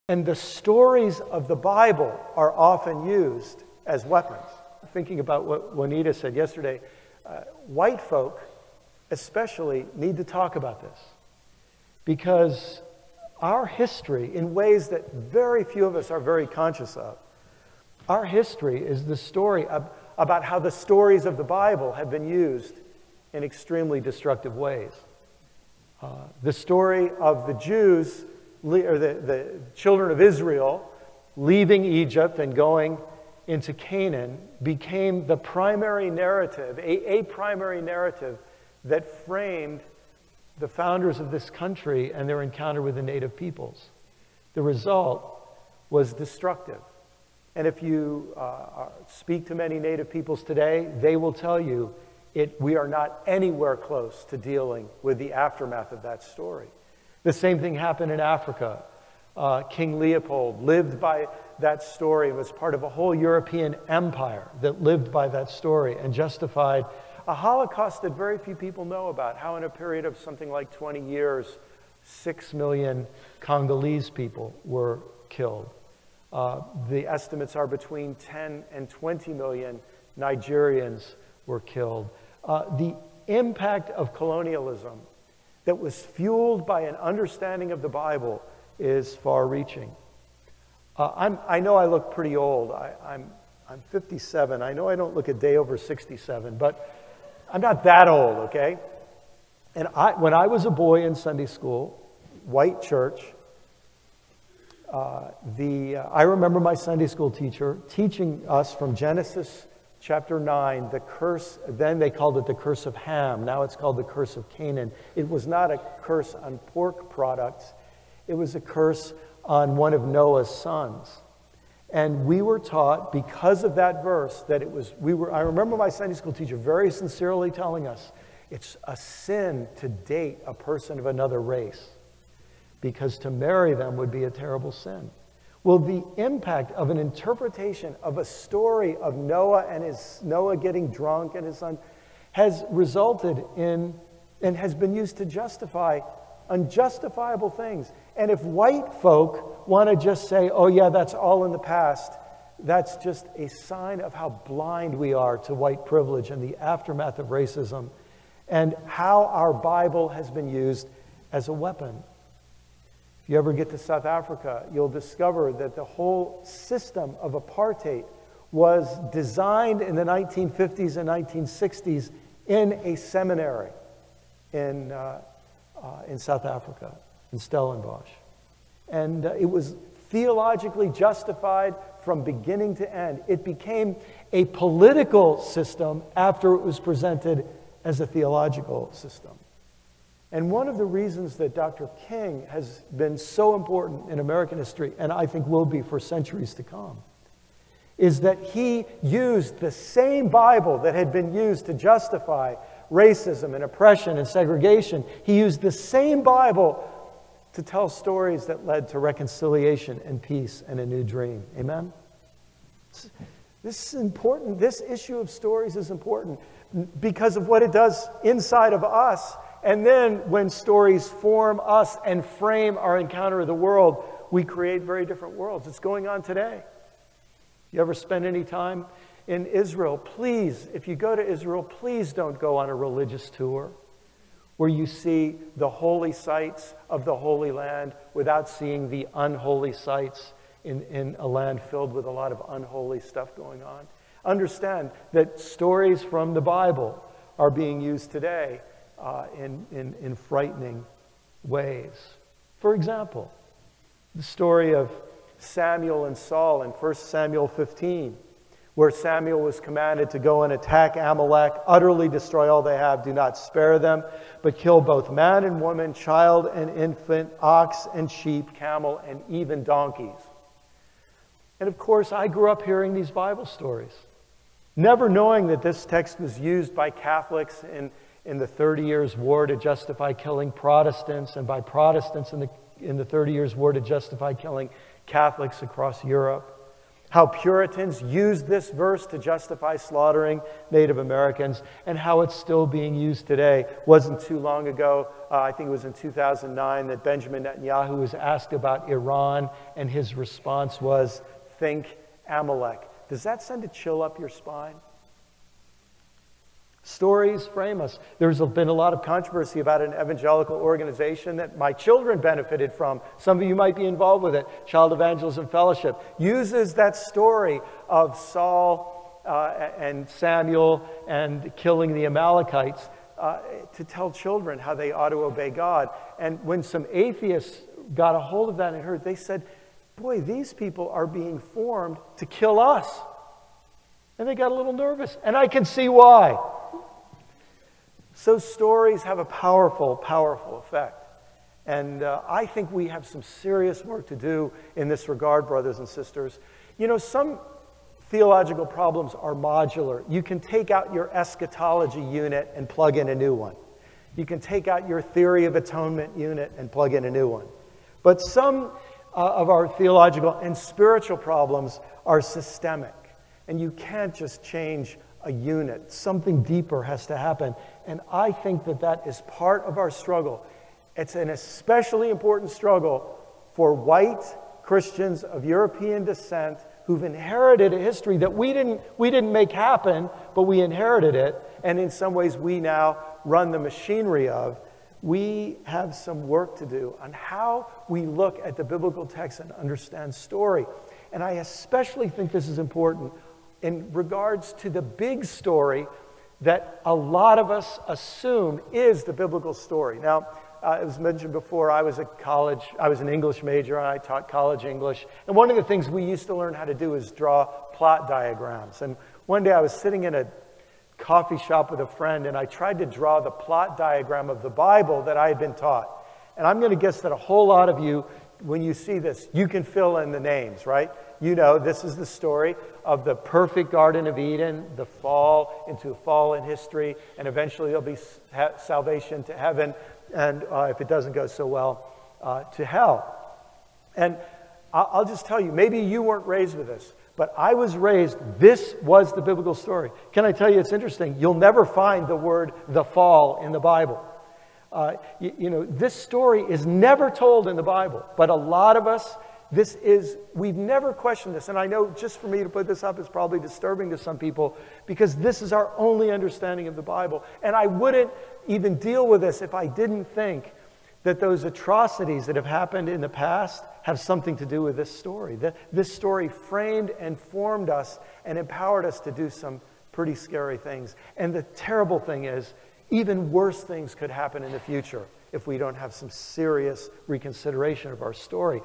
And the stories of the Bible are often used as weapons. Thinking about what Juanita said yesterday, white folk especially need to talk about this, because our history, in ways that very few of us are very conscious of, our history is the story about how the stories of the Bible have been used in extremely destructive ways. The story of the Jews, or the children of Israel, leaving Egypt and going into Canaan became the primary narrative, a primary narrative that framed the founders of this country and their encounter with the native peoples. The result was destructive. And if you speak to many native peoples today, they will tell you we are not anywhere close to dealing with the aftermath of that story. The same thing happened in Africa. King Leopold lived by that story, was part of a whole European empire that lived by that story and justified a Holocaust that very few people know about, how in a period of something like 20 years, 6 million Congolese people were killed. The estimates are between 10 and 20 million Nigerians were killed. The impact of colonialism that was fueled by an understanding of the Bible is far-reaching. I know I look pretty old. I'm 57. I know I don't look a day over 67, but I'm not that old, okay? And when I was a boy in Sunday school, white church, I remember my Sunday school teacher teaching us from Genesis chapter 9, the curse, then they called it the curse of Ham. Now it's called the curse of Canaan. It was not a curse on pork products. It was a curse on one of Noah's sons. And we were taught, because of that verse, that I remember my Sunday school teacher very sincerely telling us, it's a sin to date a person of another race, because to marry them would be a terrible sin. Well, the impact of an interpretation of a story of Noah getting drunk and his son has resulted in, and has been used to justify unjustifiable things. And if white folk want to just say, oh yeah, that's all in the past, that's just a sign of how blind we are to white privilege and the aftermath of racism and how our Bible has been used as a weapon. If you ever get to South Africa, you'll discover that the whole system of apartheid was designed in the 1950s and 1960s in a seminary in South Africa, in Stellenbosch. And it was theologically justified from beginning to end. It became a political system after it was presented as a theological system. And one of the reasons that Dr. King has been so important in American history, and I think will be for centuries to come, is that he used the same Bible that had been used to justify racism and oppression and segregation. He used the same Bible to tell stories that led to reconciliation and peace and a new dream. Amen? This is important. This issue of stories is important because of what it does inside of us. And then when stories form us and frame our encounter of the world, we create very different worlds. It's going on today. You ever spend any time in Israel? Please, if you go to Israel, please don't go on a religious tour where you see the holy sites of the Holy Land without seeing the unholy sites in a land filled with a lot of unholy stuff going on. Understand that stories from the Bible are being used today in frightening ways. For example, the story of Samuel and Saul in 1 Samuel 15, where Samuel was commanded to go and attack Amalek, utterly destroy all they have, do not spare them, but kill both man and woman, child and infant, ox and sheep, camel, and even donkeys. And of course, I grew up hearing these Bible stories, never knowing that this text was used by Catholics in the 30 Years' War to justify killing Protestants, and by Protestants in the 30 Years' War to justify killing Catholics across Europe. how Puritans used this verse to justify slaughtering Native Americans, and how it's still being used today. Wasn't too long ago, I think it was in 2009, that Benjamin Netanyahu was asked about Iran, and his response was, "Think Amalek." Does that send a chill up your spine? Stories frame us. There's been a lot of controversy about an evangelical organization that my children benefited from. Some of you might be involved with it. Child Evangelism Fellowship uses that story of Saul and Samuel and killing the Amalekites to tell children how they ought to obey God. And when some atheists got a hold of that and heard, they said, "Boy, these people are being formed to kill us." And they got a little nervous, and I can see why. So stories have a powerful, powerful effect. And I think we have some serious work to do in this regard, brothers and sisters. You know, some theological problems are modular. You can take out your eschatology unit and plug in a new one. You can take out your theory of atonement unit and plug in a new one. But some of our theological and spiritual problems are systemic. And you can't just change a unit. Something deeper has to happen. And I think that that is part of our struggle. It's an especially important struggle for white Christians of European descent who've inherited a history that we didn't make happen, but we inherited it. And in some ways we now run the machinery of. We have some work to do on how we look at the biblical text and understand story. And I especially think this is important in regards to the big story that a lot of us assume is the biblical story. Now, it was mentioned before, I was an English major, and I taught college English. And one of the things we used to learn how to do is draw plot diagrams. And one day I was sitting in a coffee shop with a friend, and I tried to draw the plot diagram of the Bible that I had been taught. And I'm going to guess that a whole lot of you, when you see this, you can fill in the names, right? You know, this is the story of the perfect Garden of Eden, the fall into a fallen history, and eventually there'll be salvation to heaven, and if it doesn't go so well, to hell. And I'll just tell you, maybe you weren't raised with this, but I was raised, this was the biblical story. Can I tell you, it's interesting, you'll never find the word "the fall" in the Bible. You know, this story is never told in the Bible, but a lot of us, we've never questioned this. And I know just for me to put this up is probably disturbing to some people because this is our only understanding of the Bible. And I wouldn't even deal with this if I didn't think that those atrocities that have happened in the past have something to do with this story. This story framed and formed us and empowered us to do some pretty scary things. And the terrible thing is, even worse things could happen in the future if we don't have some serious reconsideration of our story.